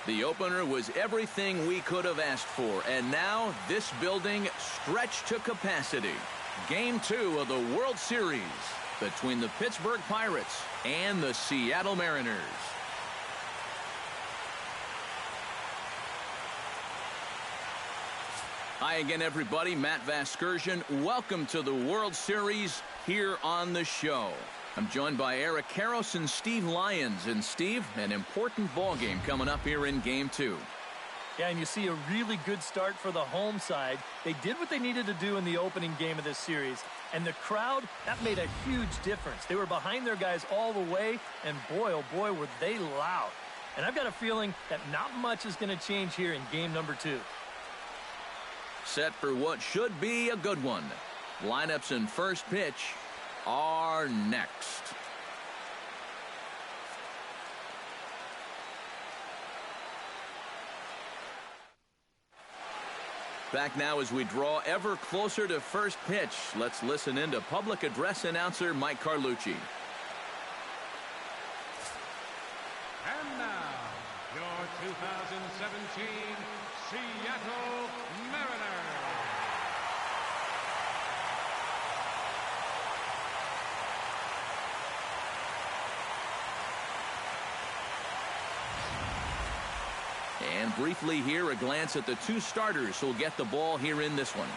The opener was everything we could have asked for, and now this building stretched to capacity. Game 2 of the World Series between the Pittsburgh Pirates and the Seattle Mariners. Hi again, everybody. Matt Vasgersian. Welcome to the World Series here on the show. I'm joined by Eric Karros and Steve Lyons. And Steve, an important ball game coming up here in Game 2. Yeah, and you see a really good start for the home side. They did what they needed to do in the opening game of this series. And the crowd, that made a huge difference. They were behind their guys all the way, and boy, oh boy, were they loud. And I've got a feeling that not much is going to change here in game number 2. Set for what should be a good one. Lineups and first pitch are next. Back now as we draw ever closer to first pitch. Let's listen in to public address announcer Mike Carlucci. And now, your 2017 Seattle Mariners. And briefly here, a glance at the two starters who'll get the ball here in this one.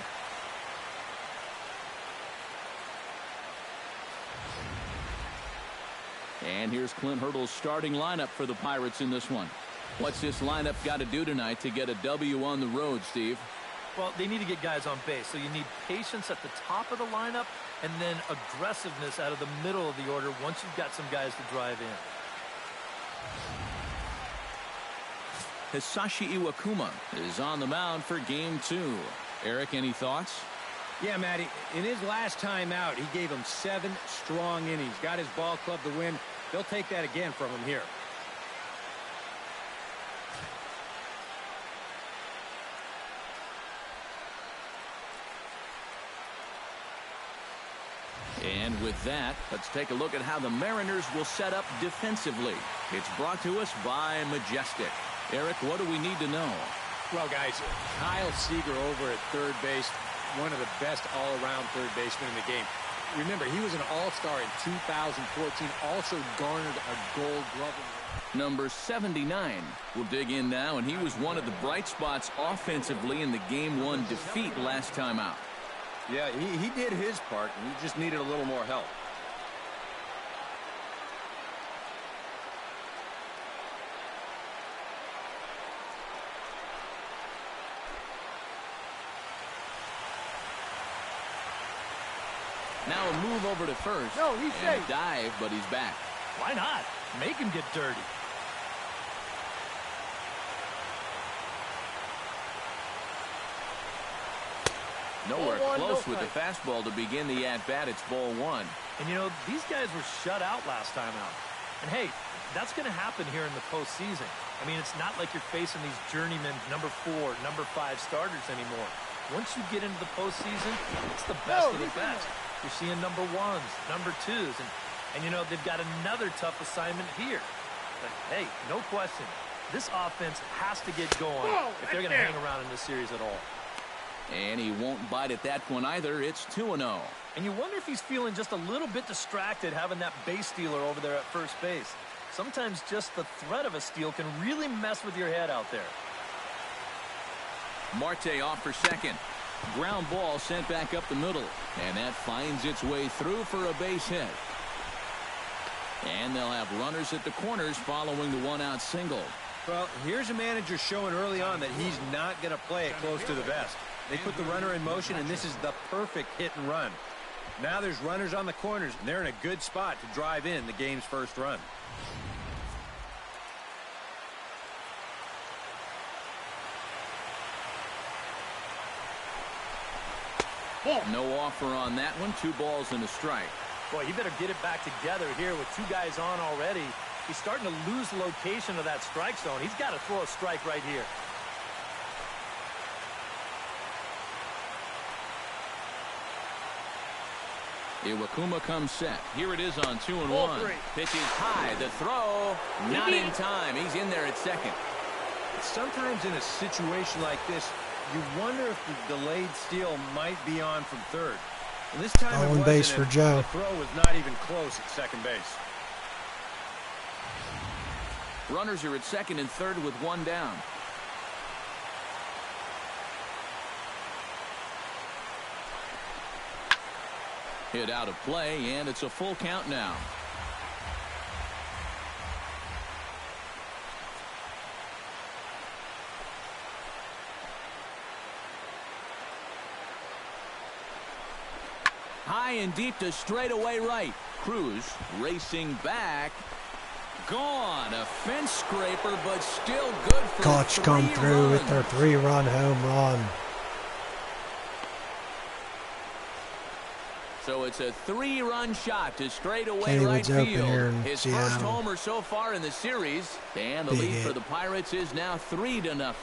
And here's Clint Hurdle's starting lineup for the Pirates in this one. What's this lineup got to do tonight to get a W on the road, Steve? Well, they need to get guys on base, so you need patience at the top of the lineup and then aggressiveness out of the middle of the order once you've got some guys to drive in. Hisashi Iwakuma is on the mound for Game 2. Eric, any thoughts? Yeah, Matty. In his last time out, he gave him 7 strong innings. Got his ball club to win. They'll take that again from him here. And with that, let's take a look at how the Mariners will set up defensively. It's brought to us by Majestic. Eric, what do we need to know? Well, guys, Kyle Seager over at third base, one of the best all-around third basemen in the game. Remember, he was an all-star in 2014, also garnered a gold glove. Number 79 will dig in now, and he was one of the bright spots offensively in the Game 1 defeat last time out. Yeah, he did his part, and he just needed a little more help. Now a move over to first. No, he's safe. A dive, but he's back. Why not? Make him get dirty. Nowhere close with the fastball to begin the at-bat. It's ball 1. And, you know, these guys were shut out last time out. And, hey, that's going to happen here in the postseason. I mean, it's not like you're facing these journeyman number 4, number 5 starters anymore. Once you get into the postseason, it's the best of the best. You're seeing number 1s, number 2s, and you know, they've got another tough assignment here. But, hey, no question, this offense has to get going if they're going to hang around in this series at all. And he won't bite at that one either. It's 2-0. And you wonder if he's feeling just a little bit distracted having that base stealer over there at first base. Sometimes just the threat of a steal can really mess with your head out there. Marte off for second. Ground ball sent back up the middle. And that finds its way through for a base hit. And they'll have runners at the corners following the one-out single. Well, here's a manager showing early on that he's not going to play it close to the vest. They put the runner in motion, and this is the perfect hit and run. Now there's runners on the corners, and they're in a good spot to drive in the game's first run. No offer on that one. 2 balls and a strike. Boy, he better get it back together here with 2 guys on already. He's starting to lose the location of that strike zone. He's got to throw a strike right here. Iwakuma comes set. Here it is on 2-1. Pitch is high. The throw, not in time. He's in there at second. Sometimes in a situation like this, you wonder if the delayed steal might be on from third. And this time On base for Joe. The throw was not even close at second base. Runners are at second and third with one down. Hit out of play, and it's a full count now. High and deep to straightaway right. Cruz racing back. Gone. A fence scraper, but still good for Koch come through with their 3-run home run. So it's a 3-run shot to straightaway Kenny right Wood's open here field. in His Seattle. first homer so far in the series. And the Big lead hit. for the Pirates is now 3-0.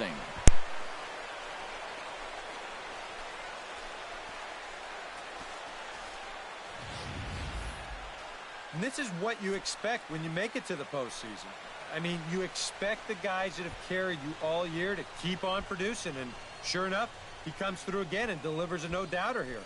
And this is what you expect when you make it to the postseason. I mean, you expect the guys that have carried you all year to keep on producing. And sure enough, he comes through again and delivers a no-doubter here.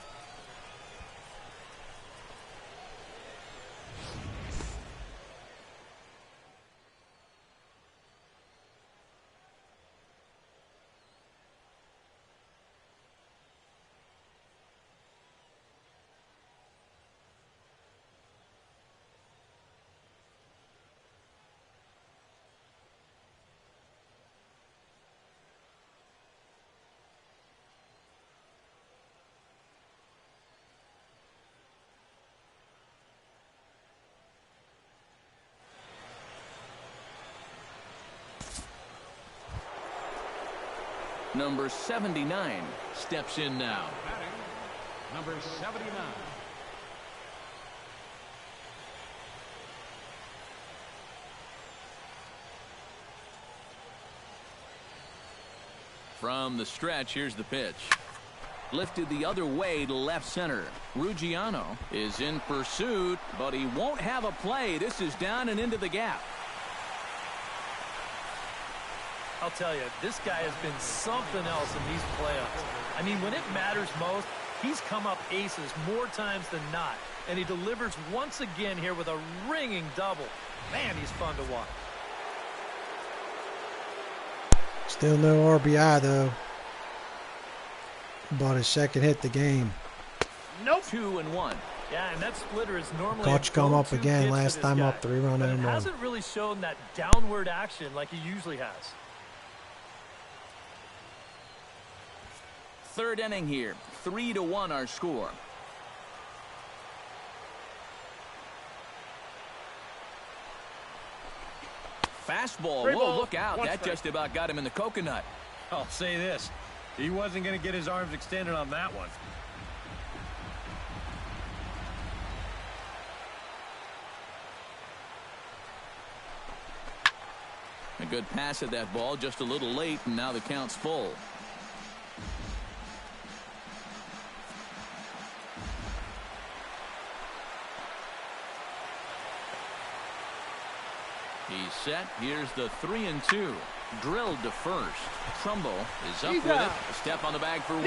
Number 79 steps in now. Batting, number 79. From the stretch, here's the pitch. Lifted the other way to left center. Liriano is in pursuit, but he won't have a play. This is down and into the gap. I'll tell you, this guy has been something else in these playoffs. I mean, when it matters most, he's come up aces more times than not. And he delivers once again here with a ringing double. Man, he's fun to watch. Still no RBI, though. About his second hit the game. Nope. 2-1. Yeah, and that splitter is normally Koch come up again, last time up, 3-run but it home run. hasn't really shown that downward action like he usually has. Third inning here. 3-1 our score. Fastball. Whoa, look out. That just about got him in the coconut. I'll say this. He wasn't going to get his arms extended on that one. A good pass at that ball, just a little late, and now the count's full. He's set. Here's the 3-2. Drilled to first. Trumbo is up with it. A step on the bag for one.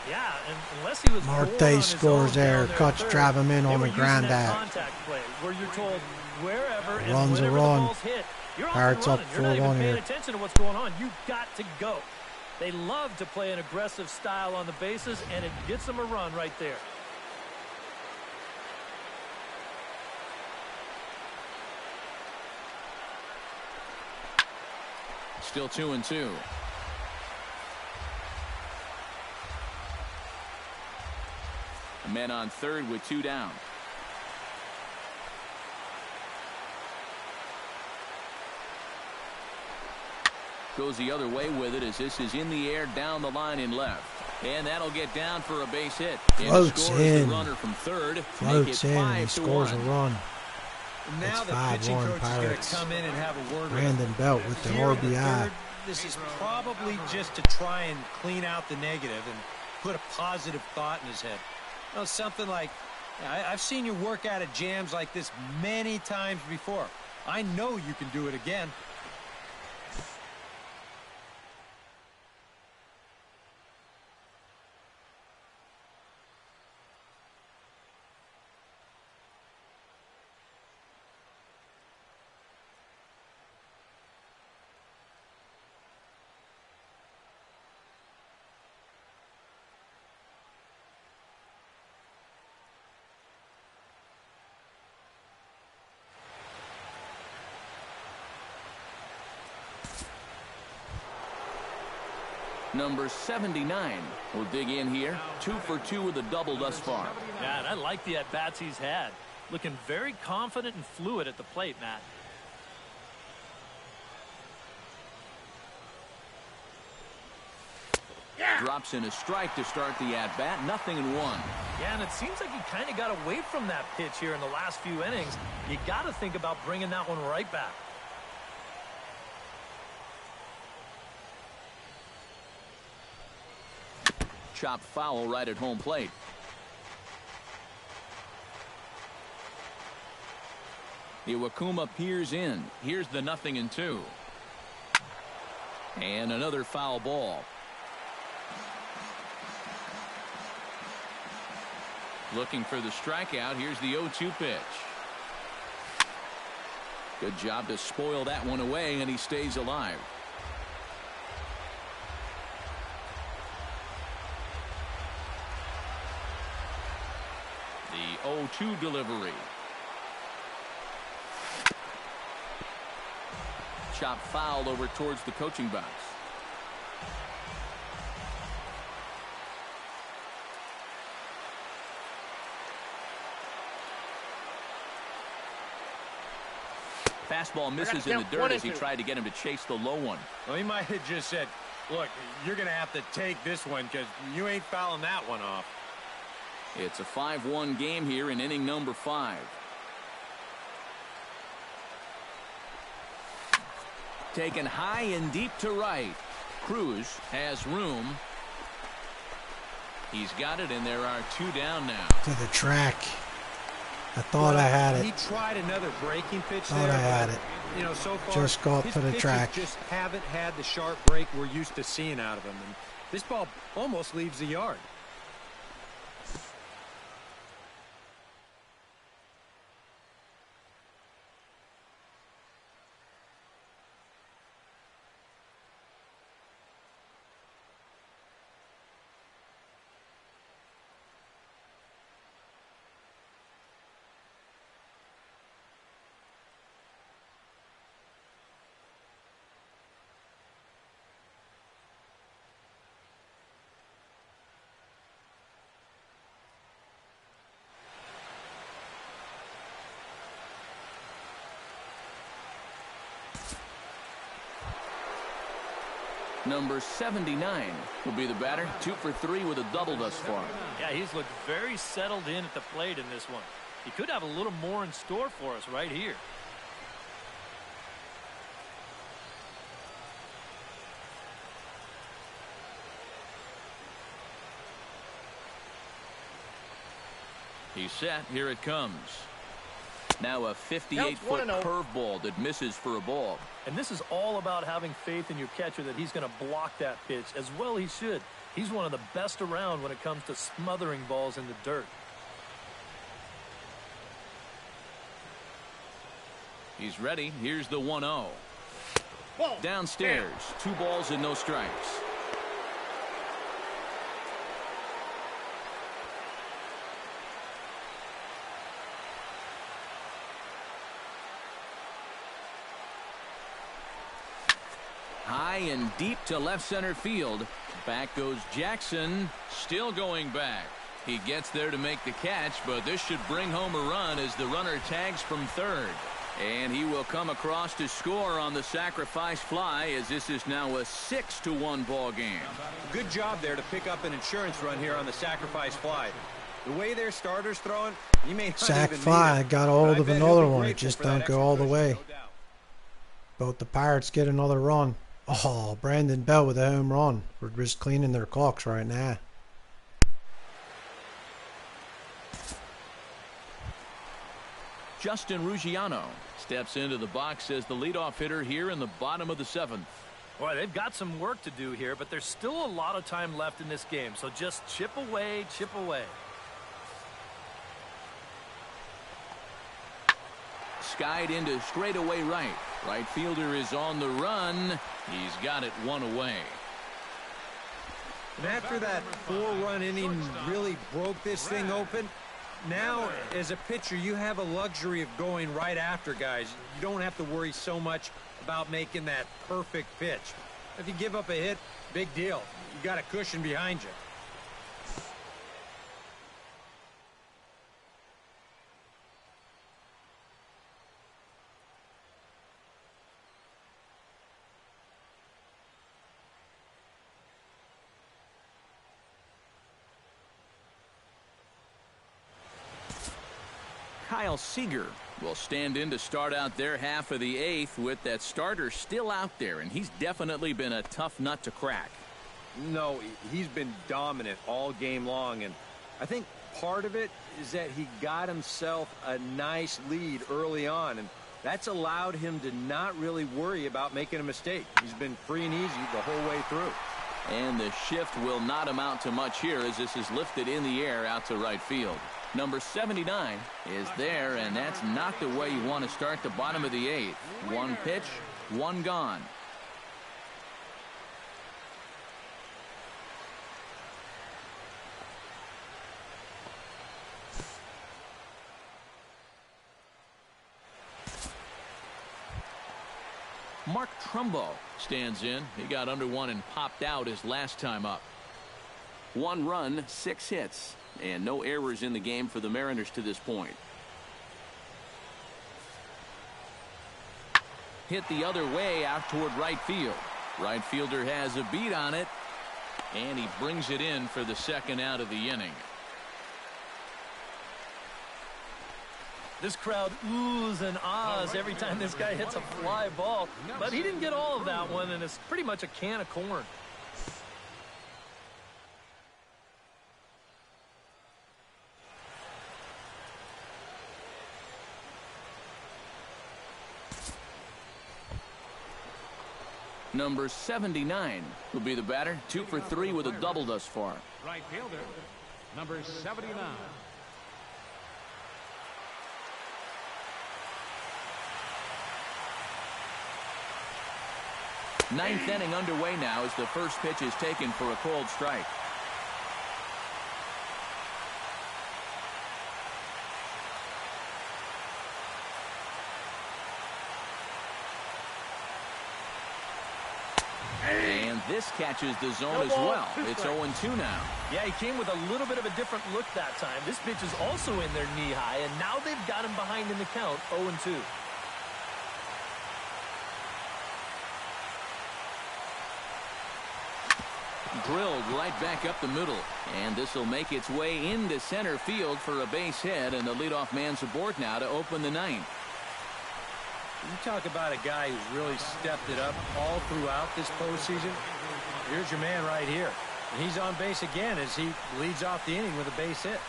Yeah, and unless he was Marte scores there. Koch drive him in on the ground out. Contact play where you're told wherever and Runs a whenever run. the ball's hit, you're off Pirates and up running. You're not even 4-1 paying here. attention to what's going on. You've got to go. They love to play an aggressive style on the bases, and it gets them a run right there. Still 2-2. A man on third with two down. Goes the other way with it as this is in the air down the line in left. And that'll get down for a base hit. Floats in. The runner from third. Floats in and he scores a run. Now It's the pitching 5-1 coach is going Pirates. to come in and have a word with Brandon him. Belt with the Here in RBI. third, this is probably just to try and clean out the negative and put a positive thought in his head. You know, something like, I've seen you work out of jams like this many times before. I know you can do it again. Number 79 will dig in here. 2 for 2 with a double thus far. Yeah, and I like the at-bats he's had. Looking very confident and fluid at the plate, Matt. Drops in a strike to start the at-bat. 0-1. Yeah, and it seems like he kind of got away from that pitch here in the last few innings. You got to think about bringing that one right back. Chopped foul right at home plate. Iwakuma peers in. Here's the 0-2. And another foul ball. Looking for the strikeout. Here's the 0-2 pitch. Good job to spoil that one away, and he stays alive. The 0-2 delivery. Chop foul over towards the coaching box. Fastball misses in the dirt as he tried to get him to chase the low one. Well, he might have just said, look, you're going to have to take this one because you ain't fouling that one off. It's a 5-1 game here in inning number 5. Taken high and deep to right. Cruz has room. He's got it, and there are 2 down now. To the track. I thought I had it. He tried another breaking pitch Thought there. I had it. You know, so far, just got to the track. Just haven't had the sharp break we're used to seeing out of him. And this ball almost leaves the yard. Number 79 will be the batter. 2 for 3 with a double thus far. Yeah, he's looked very settled in at the plate in this one. He could have a little more in store for us right here. He's set. Here it comes. Now a 58-foot curveball that misses for a ball. And this is all about having faith in your catcher that he's going to block that pitch as well he should. He's one of the best around when it comes to smothering balls in the dirt. He's ready. Here's the 1-0. Downstairs. 2 balls and no strikes. High and deep to left center field. Back goes Jackson. Still going back. He gets there to make the catch, but this should bring home a run as the runner tags from third. And he will come across to score on the sacrifice fly, as this is now a 6-1 ball game. Good job there to pick up an insurance run here on the sacrifice fly. The way their starter's throwing, you may not Sack even fly. need it. Got a hold of But I bet another he'll be one. It grateful just for that don't go all the extra way. push, no doubt. Both the Pirates get another run. Oh, Brandon Bell with a home run. We're just cleaning their clocks right now. Justin Ruggiano steps into the box as the leadoff hitter here in the bottom of the 7th. Boy, they've got some work to do here, but there's still a lot of time left in this game. So just chip away, chip away. Skied into straightaway right. Right fielder is on the run. He's got it one away. And after that 4-run inning really broke this thing open, now as a pitcher you have a luxury of going right after guys. You don't have to worry so much about making that perfect pitch. If you give up a hit, big deal. You got a cushion behind you. Kyle Seager will stand in to start out their half of the 8th with that starter still out there, and he's definitely been a tough nut to crack. No, he's been dominant all game long, and I think part of it is that he got himself a nice lead early on, and that's allowed him to not really worry about making a mistake. He's been free and easy the whole way through. And the shift will not amount to much here as this is lifted in the air out to right field. Number 79 is there, and that's not the way you want to start the bottom of the 8th. One pitch, one gone. Mark Trumbo stands in. He got under one and popped out his last time up. 1 run, 6 hits. And no errors in the game for the Mariners to this point. Hit the other way out toward right field. Right fielder has a beat on it. And he brings it in for the second out of the inning. This crowd oohs and ahs every time this guy hits a fly ball. But he didn't get all of that one, and it's pretty much a can of corn. Number 79 will be the batter. 2 for 3 with a double thus far. Right fielder, number 79. Ninth inning underway now as the first pitch is taken for a cold strike. And this catches the zone as well. It's 0-2 now. Yeah, he came with a little bit of a different look that time. This pitch is also in their knee high, and now they've got him behind in the count, 0-2. Drilled right back up the middle. And this will make its way into center field for a base hit, and the leadoff man's aboard now to open the 9th. You talk about a guy who's really stepped it up all throughout this postseason. Here's your man right here. And he's on base again as he leads off the inning with a base hit.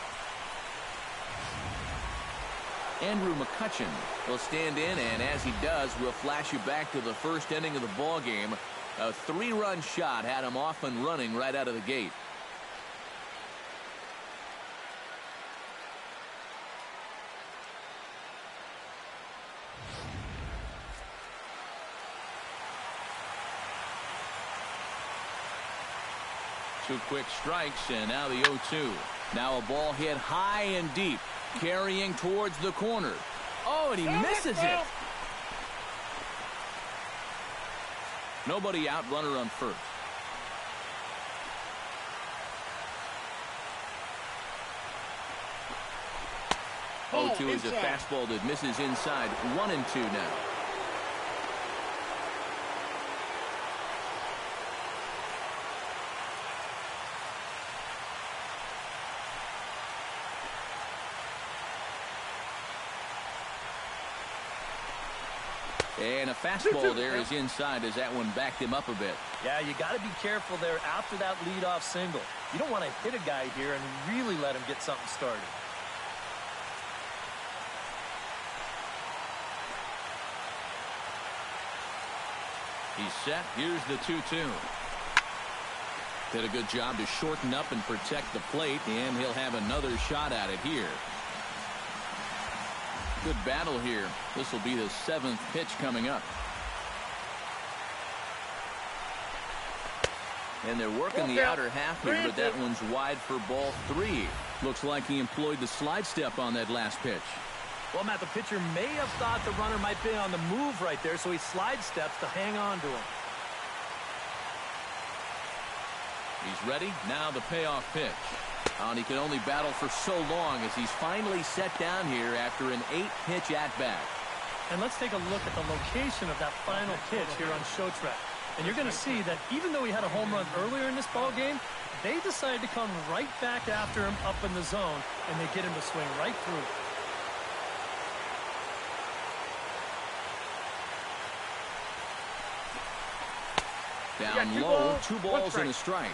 Andrew McCutchen will stand in, and as he does, we'll flash you back to the first inning of the ball game. A 3-run shot had him off and running right out of the gate. Two quick strikes, and now the 0-2. Now a ball hit high and deep, carrying towards the corner. Oh, and he misses it. Nobody out, runner on first. Oh, 0-2 is a fastball that misses inside. 1-2 now. And a fastball there is inside as that one backed him up a bit. Yeah, you got to be careful there after that leadoff single. You don't want to hit a guy here and really let him get something started. He's set. Here's the 2-2. Did a good job to shorten up and protect the plate, and he'll have another shot at it here. Good battle here. This will be the 7th pitch coming up. And they're working the outer half here, but that one's wide for ball 3. Looks like he employed the slide step on that last pitch. Well, Matt, the pitcher may have thought the runner might be on the move right there, so he slide steps to hang on to him. He's ready. Now the payoff pitch. And he can only battle for so long as he's finally set down here after an 8-pitch at-bat. And let's take a look at the location of that final pitch here on Show Track. And you're going to see that even though he had a home run earlier in this ball game, they decided to come right back after him up in the zone, and they get him to swing right through. Down low, 2 balls and a strike.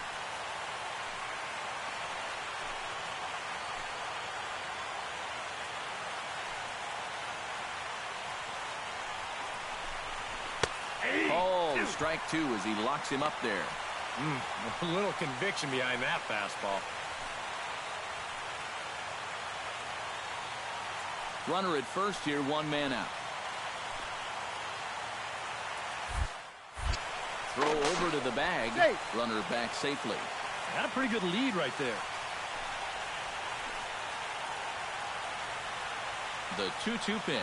Oh, strike 2 as he locks him up there. A little conviction behind that fastball. Runner at first here, 1 man out. Throw over to the bag. Runner back safely. Got a pretty good lead right there. The 2-2 pitch.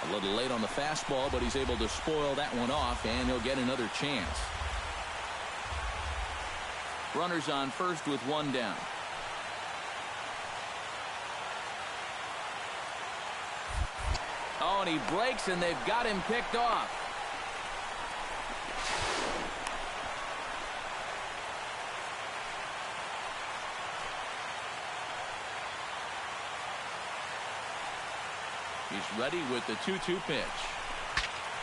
A little late on the fastball, but he's able to spoil that one off, and he'll get another chance. Runners on first with 1 down. Oh, and he breaks, and they've got him picked off. He's ready with the 2-2 pitch.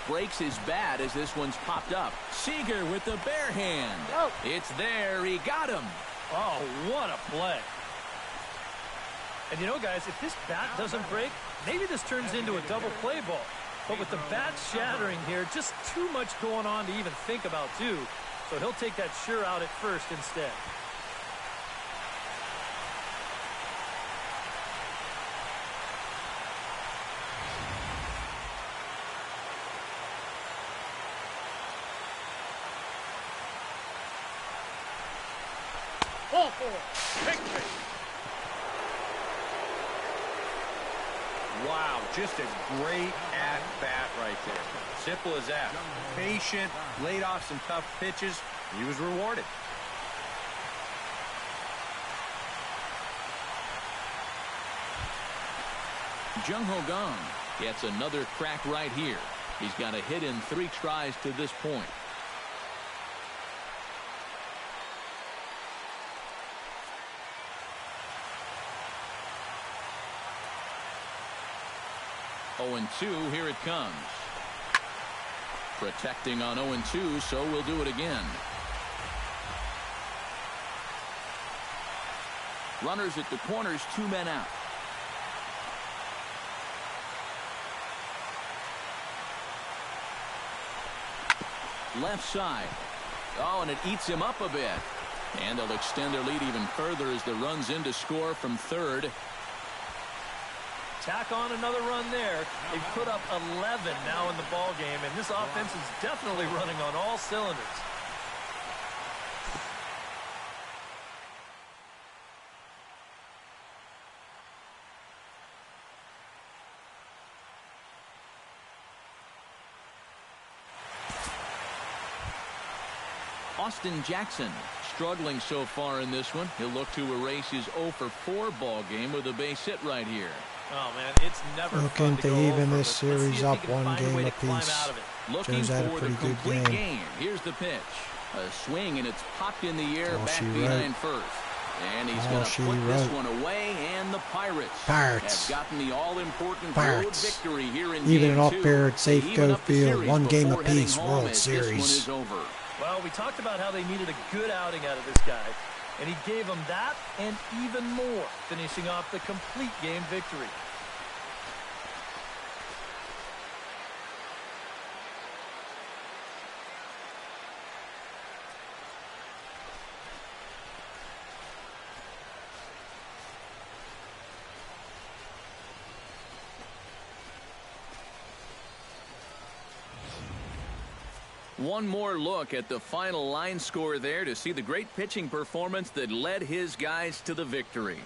Breaks his bat as this one's popped up. Seager with the bare hand. Oh. It's there. He got him. Oh, what a play. And you know, guys, if this bat doesn't break, maybe this turns into a double play ball. But with the bat shattering here, just too much going on to even think about, too. So he'll take that sure out at first instead. Wow, just a great at-bat right there. Simple as that. Patient, laid off some tough pitches. He was rewarded. Jung-Ho Kang gets another crack right here. He's got a hit in 3 tries to this point. Oh, 0-2, here it comes. Protecting on 0-2, so we'll do it again. Runners at the corners, 2 men out. Left side. Oh, and it eats him up a bit. And they'll extend their lead even further as the run's in to score from third. Tack on another run there. They've put up 11 now in the ball game, and this offense is definitely running on all cylinders. Austin Jackson struggling so far in this one. He'll look to erase his 0-for-4 ball game with a base hit right here. Oh, man, it's never looking fun to go even over, this series up 1 game apiece. Looking Joe's had a for pretty the good complete game. Here's the pitch. A swing, and it's popped in the air back she behind wrote. first. And he's Oh, going to she put this wrote. one away, and the Pirates Pirates. have gotten the all-important road Pirates. victory here in Even Game it up 2. here at They even Safeco up the Field, series 1 game before heading apiece, home World as this one Series. is over. Well, we talked about how they needed a good outing out of this guy, and he gave them that and even more, finishing off the complete game victory. One more look at the final line score there to see the great pitching performance that led his guys to the victory.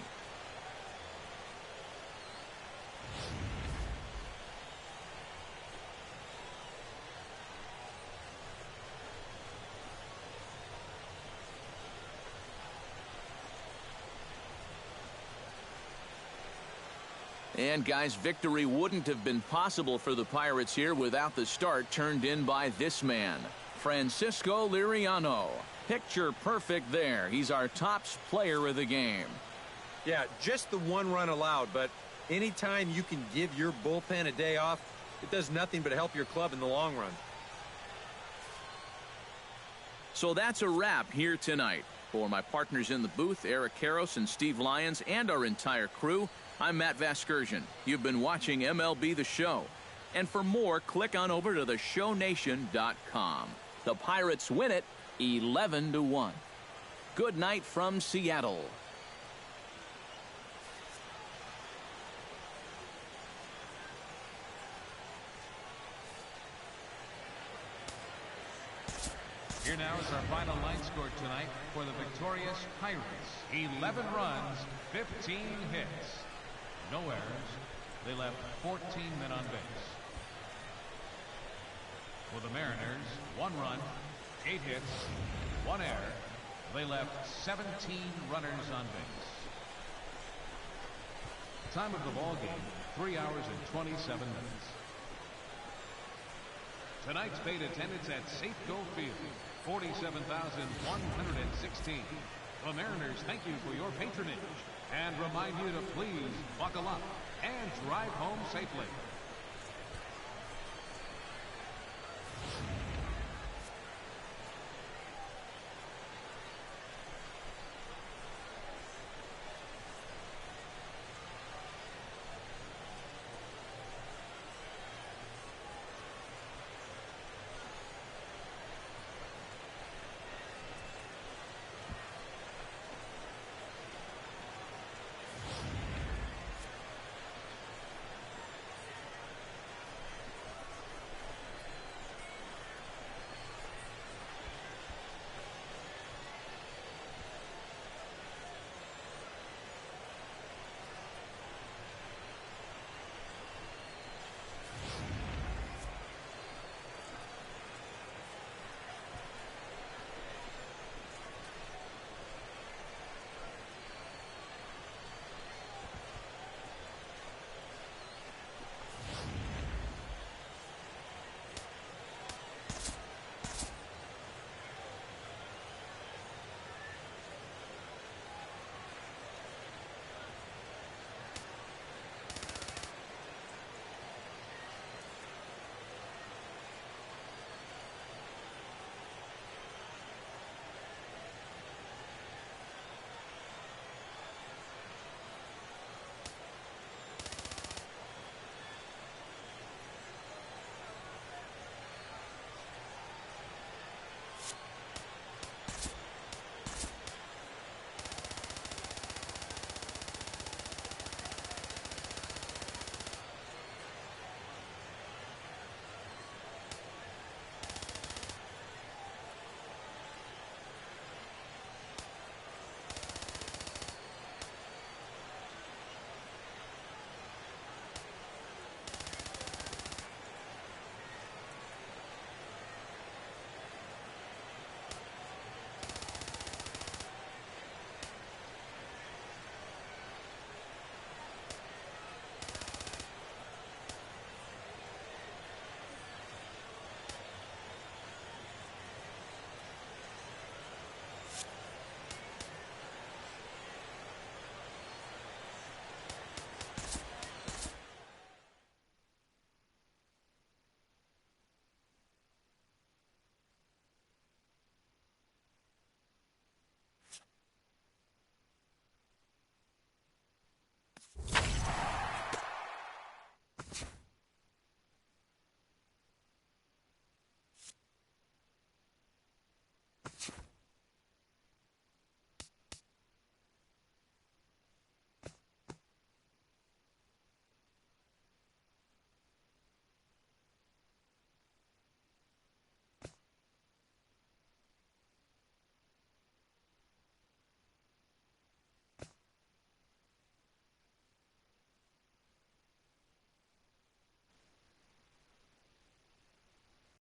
And guys, victory wouldn't have been possible for the Pirates here without the start turned in by this man, Francisco Liriano. Picture perfect there. He's our top player of the game. Yeah, just the one run allowed, but anytime you can give your bullpen a day off, it does nothing but help your club in the long run. So that's a wrap here tonight. For my partners in the booth, Eric Karros and Steve Lyons, and our entire crew, I'm Matt Vasgersian. You've been watching MLB The Show. And for more, click on over to theshownation.com. The Pirates win it 11-1. Good night from Seattle. Here now is our final line score tonight for the victorious Pirates. 11 runs, 15 hits. No errors. They left 14 men on base. For the Mariners, 1 run, 8 hits, 1 error. They left 17 runners on base. Time of the ball game, 3 hours and 27 minutes. Tonight's paid attendance at Safeco Field, 47,116. The Mariners thank you for your patronage and remind you to please buckle up and drive home safely.